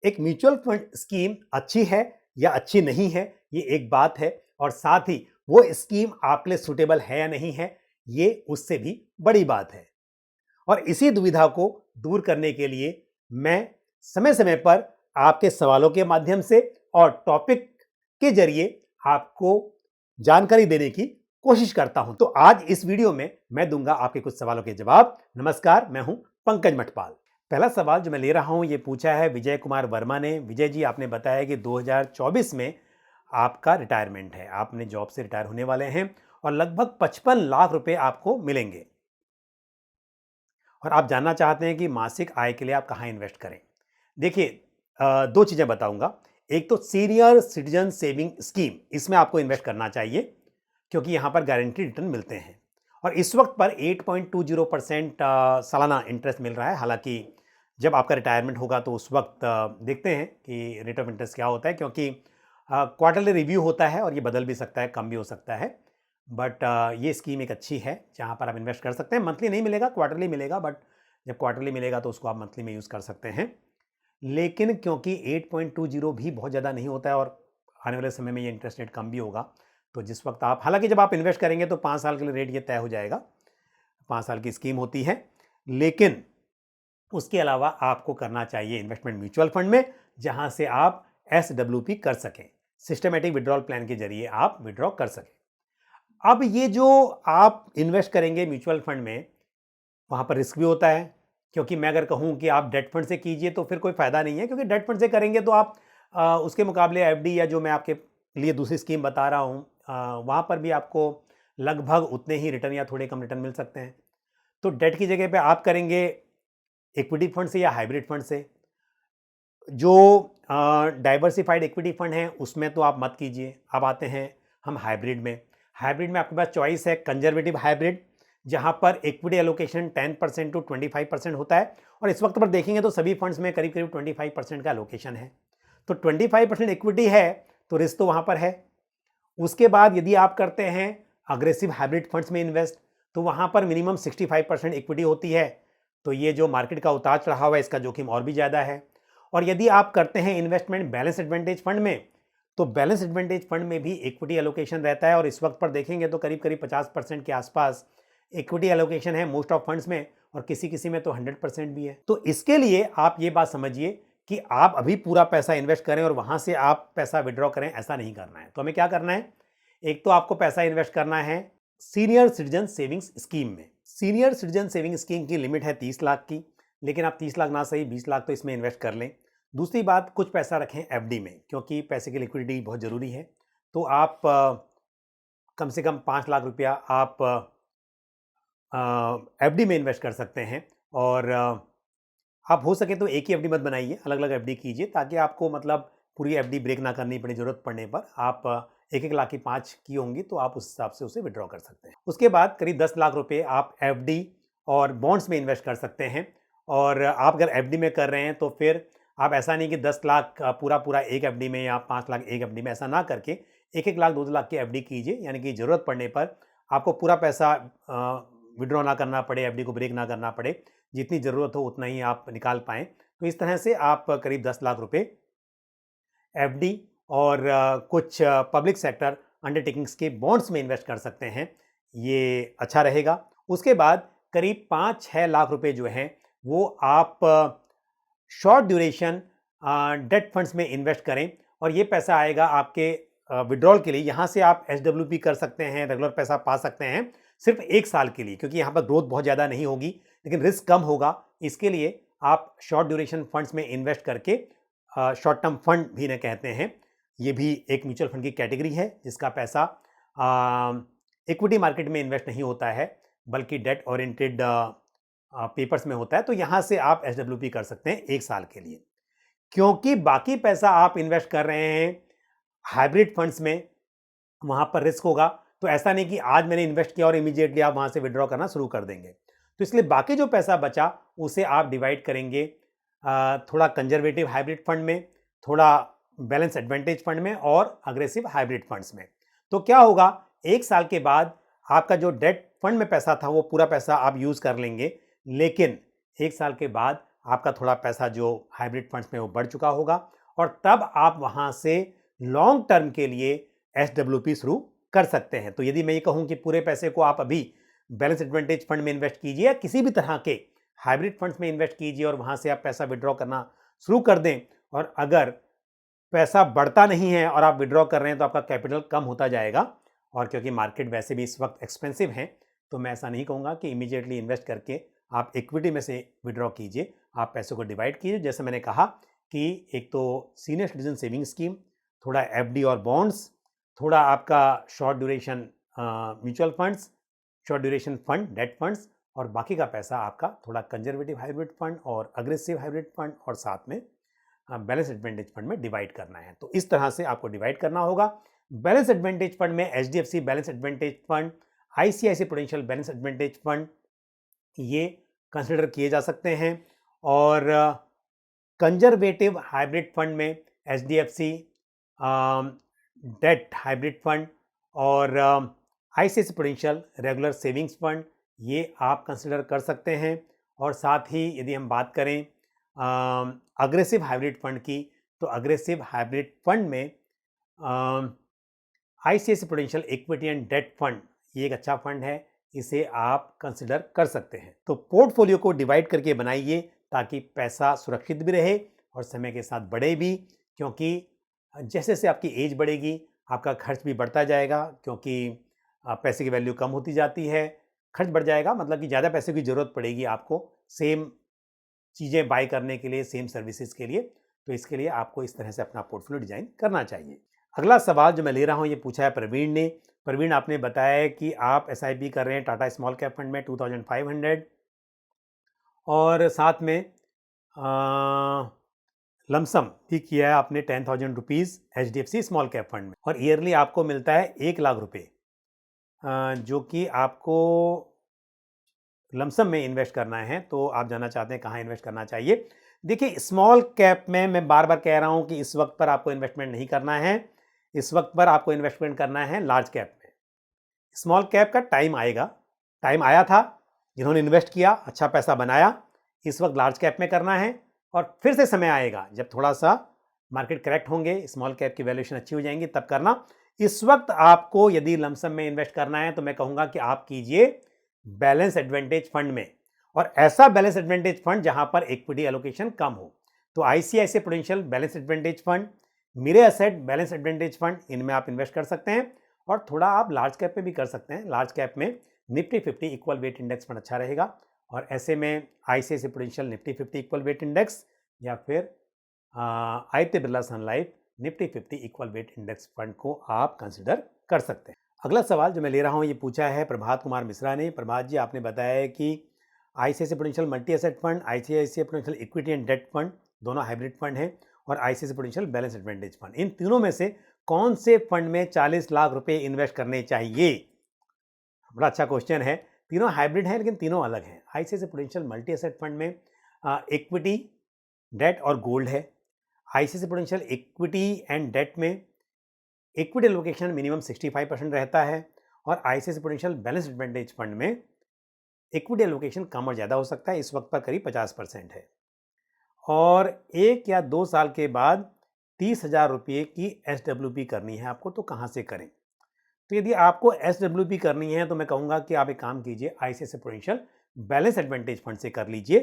एक mutual fund scheme अच्छी है या अच्छी नहीं है, ये एक बात है, और साथ ही वो स्कीम आपके लिए सुटेबल है या नहीं है, ये उससे भी बड़ी बात है। और इसी दुविधा को दूर करने के लिए मैं समय समय पर आपके सवालों के माध्यम से और टॉपिक के जरिए आपको जानकारी देने की कोशिश करता हूं। तो आज इस वीडियो में मैं दूंगा आपके कुछ सवालों के जवाब। नमस्कार, मैं हूं पंकज मठपाल। पहला सवाल जो मैं ले रहा हूं, ये पूछा है विजय कुमार वर्मा ने। विजय जी, आपने बताया कि 2024 में आपका रिटायरमेंट है, आपने जॉब से रिटायर होने वाले हैं और लगभग 55 लाख रुपए आपको मिलेंगे, और आप जानना चाहते हैं कि मासिक आय के लिए आप कहाँ इन्वेस्ट करें। देखिए, दो चीज़ें बताऊंगा। एक तो सीनियर सिटीजन सेविंग स्कीम, इसमें आपको इन्वेस्ट करना चाहिए क्योंकि यहाँ पर गारंटी रिटर्न मिलते हैं और इस वक्त पर 8.20% सालाना इंटरेस्ट मिल रहा है। हालांकि जब आपका रिटायरमेंट होगा तो उस वक्त देखते हैं कि रेट ऑफ इंटरेस्ट क्या होता है, क्योंकि क्वार्टरली रिव्यू होता है और ये बदल भी सकता है, कम भी हो सकता है। बट ये स्कीम एक अच्छी है जहाँ पर आप इन्वेस्ट कर सकते हैं। मंथली नहीं मिलेगा, क्वार्टरली मिलेगा, बट जब क्वार्टरली मिलेगा तो उसको आप मंथली में यूज़ कर सकते हैं। लेकिन क्योंकि 8.20 भी बहुत ज़्यादा नहीं होता है और आने वाले समय में ये इंटरेस्ट रेट कम भी होगा, तो जिस वक्त आप, हालांकि जब आप इन्वेस्ट करेंगे तो 5 साल के लिए रेट ये तय हो जाएगा, 5 साल की स्कीम होती है। लेकिन उसके अलावा आपको करना चाहिए इन्वेस्टमेंट म्यूचुअल फंड में, जहां से आप SWP कर सकें, सिस्टमेटिक विड्रॉल प्लान के जरिए आप विड्रॉ कर सकें। अब ये जो आप इन्वेस्ट करेंगे म्यूचुअल फंड में, वहाँ पर रिस्क भी होता है, क्योंकि मैं अगर कहूँ कि आप डेट फंड से कीजिए तो फिर कोई फ़ायदा नहीं है, क्योंकि डेट फंड से करेंगे तो आप उसके मुकाबले FD या जो मैं आपके लिए दूसरी स्कीम बता रहा हूँ, वहाँ पर भी आपको लगभग उतने ही रिटर्न या थोड़े कम रिटर्न मिल सकते हैं। तो डेट की जगह पे आप करेंगे इक्विटी फंड से या हाइब्रिड फंड से। जो डाइवर्सिफाइड इक्विटी फंड है उसमें तो आप मत कीजिए। अब आते हैं हम हाइब्रिड में। हाइब्रिड में आपके पास चॉइस है कंजर्वेटिव हाइब्रिड, जहां पर इक्विटी एलोकेशन 10% टू 25% होता है, और इस वक्त पर देखेंगे तो सभी फंड्स में करीब करीब 25% का एलोकेशन है। तो 25% इक्विटी है तो रिस्क तो वहां पर है। उसके बाद यदि आप करते हैं अग्रेसिव हाइब्रिड फंड्स में इन्वेस्ट, तो वहां पर मिनिमम 65% इक्विटी होती है, तो ये जो मार्केट का उतार चढ़ाव है इसका जोखिम और भी ज़्यादा है। और यदि आप करते हैं इन्वेस्टमेंट बैलेंस एडवांटेज फंड में, तो बैलेंस एडवांटेज फंड में भी इक्विटी एलोकेशन रहता है, और इस वक्त पर देखेंगे तो करीब करीब 50% के आसपास इक्विटी एलोकेशन है मोस्ट ऑफ फंड्स में, और किसी किसी में तो 100% भी है। तो इसके लिए आप ये बात समझिए कि आप अभी पूरा पैसा इन्वेस्ट करें और वहां से आप पैसा विड्रॉ करें, ऐसा नहीं करना है। तो हमें क्या करना है, एक तो आपको पैसा इन्वेस्ट करना है सीनियर सिटीजन सेविंग्स स्कीम में। सीनियर सिटीजन सेविंग स्कीम की लिमिट है 30 लाख की, लेकिन आप 30 लाख ना सही 20 लाख तो इसमें इन्वेस्ट कर लें। दूसरी बात, कुछ पैसा रखें FD में, क्योंकि पैसे की लिक्विडिटी बहुत ज़रूरी है। तो आप कम से कम 5 लाख रुपया आप FD में इन्वेस्ट कर सकते हैं। और आप हो सके तो एक ही FD मत बनाइए, अलग अलग FD कीजिए, ताकि आपको मतलब पूरी FD ब्रेक ना करनी पड़े। ज़रूरत पड़ने पर आप 1-1 लाख की 5 की होंगी तो आप उस हिसाब से उसे विड्रॉ कर सकते हैं। उसके बाद करीब 10 लाख रुपए आप FD और बॉन्ड्स में इन्वेस्ट कर सकते हैं। और आप अगर FD में कर रहे हैं तो फिर आप ऐसा नहीं कि 10 लाख पूरा पूरा एक FD में या 5 लाख एक FD में, ऐसा ना करके 1-1 लाख 2-2 लाख की FD कीजिए, यानी कि ज़रूरत पड़ने पर आपको पूरा पैसा विड्रॉ ना करना पड़े, FD को ब्रेक ना करना पड़े, जितनी ज़रूरत हो उतना ही आप निकाल पाएँ। तो इस तरह से आप करीब 10 लाख रुपए FD और कुछ पब्लिक सेक्टर अंडरटेकिंग्स के बॉन्ड्स में इन्वेस्ट कर सकते हैं, ये अच्छा रहेगा। उसके बाद करीब 5-6 लाख रुपए जो हैं वो आप शॉर्ट ड्यूरेशन डेट फंड्स में इन्वेस्ट करें, और ये पैसा आएगा आपके विड्रॉल के लिए। यहाँ से आप SWP कर सकते हैं, रेगुलर पैसा पा सकते हैं सिर्फ 1 साल के लिए, क्योंकि यहाँ पर ग्रोथ बहुत ज़्यादा नहीं होगी लेकिन रिस्क कम होगा। इसके लिए आप शॉर्ट ड्यूरेशन फंड्स में इन्वेस्ट करके, शॉर्ट टर्म फंड भी इन्हें कहते हैं, ये भी एक म्यूचुअल फंड की कैटेगरी है जिसका पैसा इक्विटी मार्केट में इन्वेस्ट नहीं होता है बल्कि डेट ओरिएंटेड पेपर्स में होता है। तो यहाँ से आप SWP कर सकते हैं 1 साल के लिए। क्योंकि बाकी पैसा आप इन्वेस्ट कर रहे हैं हाइब्रिड फंड्स में, वहाँ पर रिस्क होगा। तो ऐसा नहीं कि आज मैंने इन्वेस्ट किया और इमीडिएटली आप वहाँ से विड्रॉ करना शुरू कर देंगे। तो इसलिए बाकी जो पैसा बचा उसे आप डिवाइड करेंगे थोड़ा कंजर्वेटिव हाइब्रिड फंड में, थोड़ा बैलेंस एडवांटेज फंड में और अग्रेसिव हाइब्रिड फंड्स में। तो क्या होगा, 1 साल के बाद आपका जो डेट फंड में पैसा था वो पूरा पैसा आप यूज़ कर लेंगे, लेकिन 1 साल के बाद आपका थोड़ा पैसा जो हाइब्रिड फंड्स में वो बढ़ चुका होगा और तब आप वहाँ से लॉन्ग टर्म के लिए SWP शुरू कर सकते हैं। तो यदि मैं ये कहूँ कि पूरे पैसे को आप अभी बैलेंस एडवांटेज फंड में इन्वेस्ट कीजिए या किसी भी तरह के हाइब्रिड फंड्स में इन्वेस्ट कीजिए और वहाँ से आप पैसा विड्रॉ करना शुरू कर दें, और अगर पैसा बढ़ता नहीं है और आप विड्रॉ कर रहे हैं तो आपका कैपिटल कम होता जाएगा। और क्योंकि मार्केट वैसे भी इस वक्त एक्सपेंसिव है, तो मैं ऐसा नहीं कहूँगा कि इमीडिएटली इन्वेस्ट करके आप इक्विटी में से विड्रॉ कीजिए। आप पैसों को डिवाइड कीजिए, जैसे मैंने कहा कि एक तो सीनियर सिटीजन सेविंग स्कीम, थोड़ा FD और बॉन्ड्स, थोड़ा आपका short duration mutual funds, short duration fund, date funds, और बाकी का पैसा आपका थोड़ा कंजर्वेटिव हाइब्रिड फंड और अग्रेसिव हाइब्रिड फंड और साथ में बैलेंस एडवांटेज फंड में डिवाइड करना है। तो इस तरह से आपको डिवाइड करना होगा। बैलेंस एडवांटेज फंड में HDFC balance advantage fund, ICICI Prudential balance advantage fund, ये कंसिडर किए जा सकते हैं। और कंजर्वेटिव हाइब्रिड फंड में HDFC डेट हाइब्रिड फंड और ICICI prudential regular savings fund, ये आप कंसिडर कर सकते हैं। और साथ ही यदि हम बात करें अग्रेसिव हाइब्रिड फंड की, तो अग्रेसिव हाइब्रिड फंड में ICICI Prudential equity and debt fund, ये एक अच्छा फंड है, इसे आप कंसिडर कर सकते हैं। तो पोर्टफोलियो को डिवाइड करके बनाइए ताकि पैसा सुरक्षित भी रहे और समय के साथ बढ़े भी, क्योंकि जैसे जैसे आपकी एज बढ़ेगी आपका खर्च भी बढ़ता जाएगा, क्योंकि पैसे की वैल्यू कम होती जाती है, खर्च बढ़ जाएगा, मतलब कि ज़्यादा पैसे की ज़रूरत पड़ेगी आपको सेम चीज़ें बाय करने के लिए, सेम सर्विसेज के लिए। तो इसके लिए आपको इस तरह से अपना पोर्टफोलियो डिजाइन करना चाहिए। अगला सवाल जो मैं ले रहा हूँ ये पूछा है प्रवीण ने। प्रवीण, आपने बताया है कि आप SIP कर रहे हैं टाटा स्मॉल कैप फंड में 2500 और साथ में लमसम भी किया है आपने 10,000 rupees HDFC small cap fund में, और ईयरली आपको मिलता है 1 लाख रुपये, जो कि आपको लमसम में इन्वेस्ट करना है। तो आप जानना चाहते हैं कहाँ इन्वेस्ट करना चाहिए। देखिए, स्मॉल कैप में मैं बार बार कह रहा हूँ कि इस वक्त पर आपको इन्वेस्टमेंट नहीं करना है, इस वक्त पर आपको इन्वेस्टमेंट करना है लार्ज कैप में। स्मॉल कैप का टाइम आएगा, टाइम आया था, जिन्होंने इन्वेस्ट किया अच्छा पैसा बनाया, इस वक्त लार्ज कैप में करना है। और फिर से समय आएगा जब थोड़ा सा मार्केट करेक्ट होंगे, स्मॉल कैप की वैल्यूएशन अच्छी हो जाएंगी, तब करना। इस वक्त आपको यदि लमसम में इन्वेस्ट करना है तो मैं कहूँगा कि आप कीजिए बैलेंस एडवांटेज फंड में, और ऐसा बैलेंस एडवांटेज फंड जहां पर इक्विटी एलोकेशन कम हो। तो ICICI Prudential balance advantage fund, मेरे एसेट बैलेंस एडवांटेज फंड, इनमें आप इन्वेस्ट कर सकते हैं। और थोड़ा आप लार्ज कैप में भी कर सकते हैं। लार्ज कैप में Nifty 50 equal weight index fund अच्छा रहेगा, और ऐसे में ICICI Prudential Nifty 50 equal weight index या फिर Aditya Birla Sun Life Nifty 50 equal weight index fund को आप कंसिडर कर सकते हैं। अगला सवाल जो मैं ले रहा हूँ ये पूछा है प्रभात कुमार मिश्रा ने। प्रभात जी, आपने बताया है कि ICICI Prudential multi asset fund, ICICI Prudential equity and debt fund, दोनों हाइब्रिड फंड हैं, और ICICI Prudential balance advantage fund, इन तीनों में से कौन से फंड में 40 लाख रुपए इन्वेस्ट करने चाहिए? बड़ा अच्छा क्वेश्चन है। तीनों हाइब्रिड हैं लेकिन तीनों अलग हैं। ICICI Prudential multi asset fund में इक्विटी, डेट और गोल्ड है। ICICI Prudential equity and debt में इक्विटी एलोकेशन मिनिमम 65% रहता है, और ICICI Prudential balance advantage fund में इक्विटी एलोकेशन कम और ज़्यादा हो सकता है, इस वक्त पर करीब 50% है। और 1 या 2 साल के बाद 30,000 रुपये की SWP करनी है आपको, तो कहाँ से करें? तो यदि आपको SWP करनी है तो मैं कहूँगा कि आप एक काम कीजिए, ICICI Prudential balance advantage fund से कर लीजिए,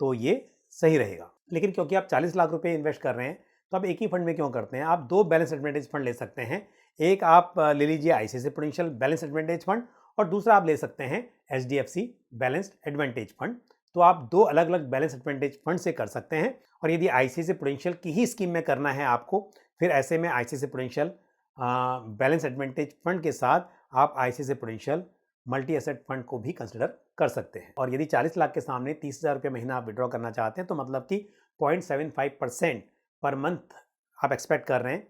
तो ये सही रहेगा। लेकिन क्योंकि आप 40 लाख रुपये इन्वेस्ट कर रहे हैं तो आप एक ही फंड में क्यों करते हैं? आप 2 बैलेंस एडवांटेज फंड ले सकते हैं। एक आप ले लीजिए ICICI Prudential balance advantage fund, और दूसरा आप ले सकते हैं HDFC बैलेंस्ड एडवांटेज फंड। तो आप 2 अलग अलग बैलेंस एडवांटेज फंड से कर सकते हैं। और यदि ICICI प्रूडेंशियल की ही स्कीम में करना है आपको, फिर ऐसे में ICICI Prudential balance advantage fund के साथ आप ICICI Prudential multi asset fund को भी कंसिडर कर सकते हैं। और यदि 40 लाख के सामने 30,000 रुपये महीना आप विड्रॉ करना चाहते हैं, तो मतलब कि 0.75% पर मंथ आप एक्सपेक्ट कर रहे हैं,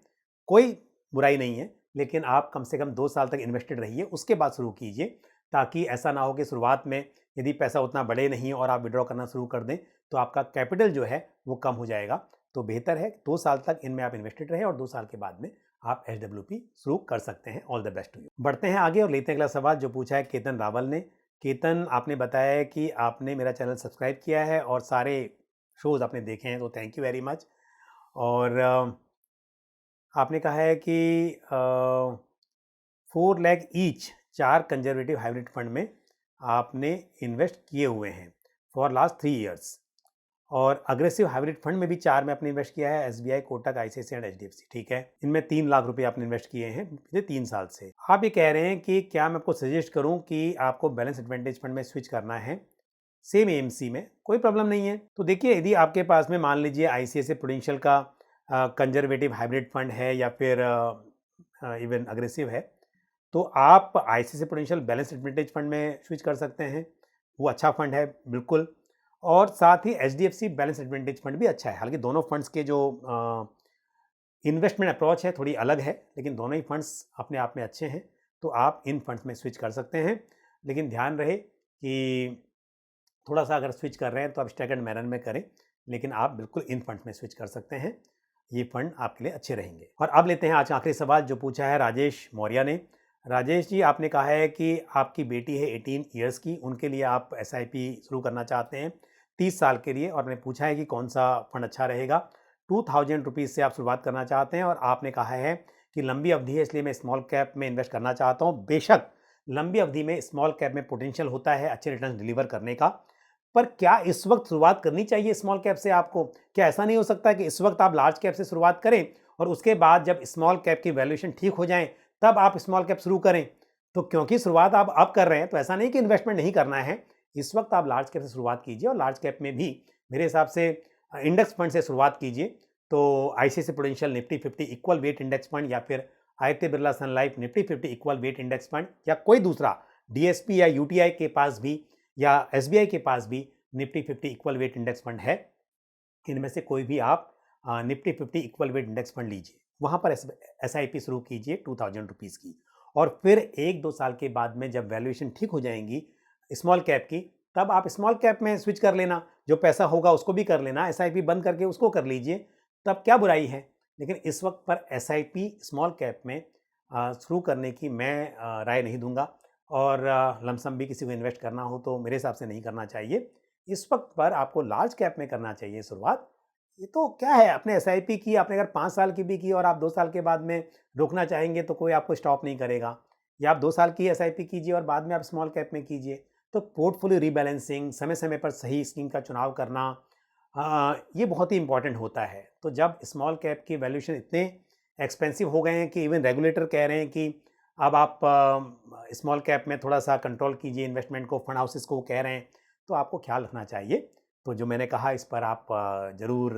कोई बुराई नहीं है, लेकिन आप कम से कम 2 साल तक इन्वेस्टेड रहिए, उसके बाद शुरू कीजिए, ताकि ऐसा ना हो कि शुरुआत में यदि पैसा उतना बढ़े नहीं और आप विड्रॉ करना शुरू कर दें तो आपका कैपिटल जो है वो कम हो जाएगा। तो बेहतर है 2 साल तक इनमें आप इन्वेस्टेड रहें और 2 साल के बाद में आप SWP शुरू कर सकते हैं। All the best to you. बढ़ते हैं आगे और लेते हैं अगला सवाल जो पूछा है केतन रावल ने। केतन, आपने बताया है कि आपने मेरा चैनल सब्सक्राइब किया है और सारे शोज़ आपने देखे हैं, तो थैंक यू वेरी मच। और आपने कहा है कि 4 lakh each 4 conservative hybrid fund में आपने इन्वेस्ट किए हुए हैं फॉर लास्ट 3 ईयर्स, और अग्रेसिव हाइब्रिड फंड में भी 4 में आपने इन्वेस्ट किया है, SBI, Kotak, ICICI and HDFC, ठीक है। इनमें 3 लाख रुपए आपने इन्वेस्ट किए हैं पिछले 3 साल से। आप ये कह रहे हैं कि क्या मैं आपको सजेस्ट करूं कि आपको बैलेंस एडवांटेज फंड में स्विच करना है सेम एएमसी में? कोई प्रॉब्लम नहीं है। तो देखिए, यदि आपके पास में मान लीजिए आईसीआईसीआई प्रूडेंशियल का कंजर्वेटिव हाइब्रिड फंड है या फिर इवन अग्रेसिव है, तो आप ICICI prudential balance advantage fund में स्विच कर सकते हैं, वो अच्छा फंड है बिल्कुल। और साथ ही एचडीएफसी बैलेंस एडवांटेज फंड भी अच्छा है। हालांकि दोनों फंड्स के जो इन्वेस्टमेंट अप्रोच है थोड़ी अलग है, लेकिन दोनों ही फंड्स अपने आप में अच्छे हैं, तो आप इन फंड्स में स्विच कर सकते हैं। लेकिन ध्यान रहे कि थोड़ा सा अगर स्विच कर रहे हैं तो आप स्टैगर्ड मैनर में करें, लेकिन आप बिल्कुल इन फंड्स में स्विच कर सकते हैं, ये फंड आपके लिए अच्छे रहेंगे। और अब लेते हैं आज आखिरी सवाल जो पूछा है राजेश मौर्य ने। राजेश जी, आपने कहा है कि आपकी बेटी है 18 ईयर्स की, उनके लिए आप एसआईपी शुरू करना चाहते हैं 30 साल के लिए, और मैंने पूछा है कि कौन सा फंड अच्छा रहेगा। 2000 रुपीज़ से आप शुरुआत करना चाहते हैं, और आपने कहा है कि लंबी अवधि है इसलिए मैं स्मॉल कैप में इन्वेस्ट करना चाहता हूँ। बेशक लंबी अवधि में स्मॉल कैप में पोटेंशियल होता है अच्छे रिटर्न डिलीवर करने का, पर क्या इस वक्त शुरुआत करनी चाहिए स्मॉल कैप से आपको? क्या ऐसा नहीं हो सकता कि इस वक्त आप लार्ज कैप से शुरुआत करें और उसके बाद जब स्मॉल कैप की वैल्यूएशन ठीक हो जाए तब आप स्मॉल कैप शुरू करें? तो क्योंकि शुरुआत आप अब कर रहे हैं, तो ऐसा नहीं कि इन्वेस्टमेंट नहीं करना है, इस वक्त आप लार्ज कैप से शुरुआत कीजिए, और लार्ज कैप में भी मेरे हिसाब से इंडेक्स फंड से शुरुआत कीजिए। तो ICICI Prudential Nifty 50 equal weight index fund, या फिर Aditya Birla Sun Life Nifty 50 equal weight index fund, या कोई दूसरा डीएसपी या यूटीआई के पास भी या एसबीआई के पास भी Nifty 50 equal weight index fund है। इनमें से कोई भी आप Nifty 50 equal weight index fund लीजिए, वहाँ पर एसआईपी शुरू कीजिए 2000 रुपीज़ की, और फिर 1-2 साल के बाद में जब वैल्यूएशन ठीक हो जाएंगी स्मॉल कैप की, तब आप स्मॉल कैप में स्विच कर लेना। जो पैसा होगा उसको भी कर लेना, एसआईपी बंद करके उसको कर लीजिए, तब क्या बुराई है। लेकिन इस वक्त पर एसआईपी स्मॉल कैप में शुरू करने की मैं राय नहीं दूंगा, और लमसम भी किसी को इन्वेस्ट करना हो तो मेरे हिसाब से नहीं करना चाहिए। इस वक्त पर आपको लार्ज कैप में करना चाहिए शुरुआत। ये तो क्या है, अपने एसआईपी की आपने अगर 5 साल की भी की और आप 2 साल के बाद में रोकना चाहेंगे तो कोई आपको स्टॉप नहीं करेगा, या आप 2 साल की एसआईपी कीजिए और बाद में आप स्मॉल कैप में कीजिए। तो पोर्टफोलियो रीबैलेंसिंग, समय समय पर सही स्कीम का चुनाव करना, ये बहुत ही इंपॉर्टेंट होता है। तो जब स्मॉल कैप की वैल्यूएशन इतने एक्सपेंसिव हो गए हैं कि इवन रेगुलेटर कह रहे हैं कि अब आप स्मॉल कैप में थोड़ा सा कंट्रोल कीजिए इन्वेस्टमेंट को, फंड हाउसेस को कह रहे हैं, तो आपको ख्याल रखना चाहिए। तो जो मैंने कहा इस पर आप ज़रूर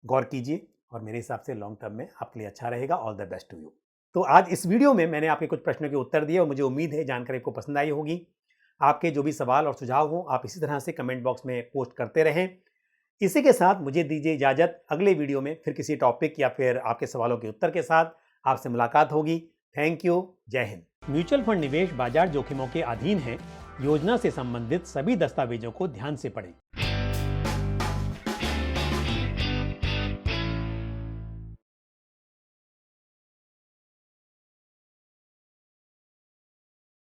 गौर कीजिए, और मेरे हिसाब से लॉन्ग टर्म में आपके लिए अच्छा रहेगा। All the best to you. तो आज इस वीडियो में मैंने आपके कुछ प्रश्नों के उत्तर दिए, और मुझे उम्मीद है जानकारी आपको पसंद आई होगी। आपके जो भी सवाल और सुझाव हो आप इसी तरह से कमेंट बॉक्स में पोस्ट करते रहें। इसी के साथ मुझे दीजिए इजाज़त। अगले वीडियो में फिर किसी टॉपिक या फिर आपके सवालों के उत्तर के साथ आपसे मुलाकात होगी। Thank you. जय हिंद। म्यूचुअल फंड निवेश बाजार जोखिमों के अधीन है। योजना से संबंधित सभी दस्तावेजों को ध्यान से पढ़ें।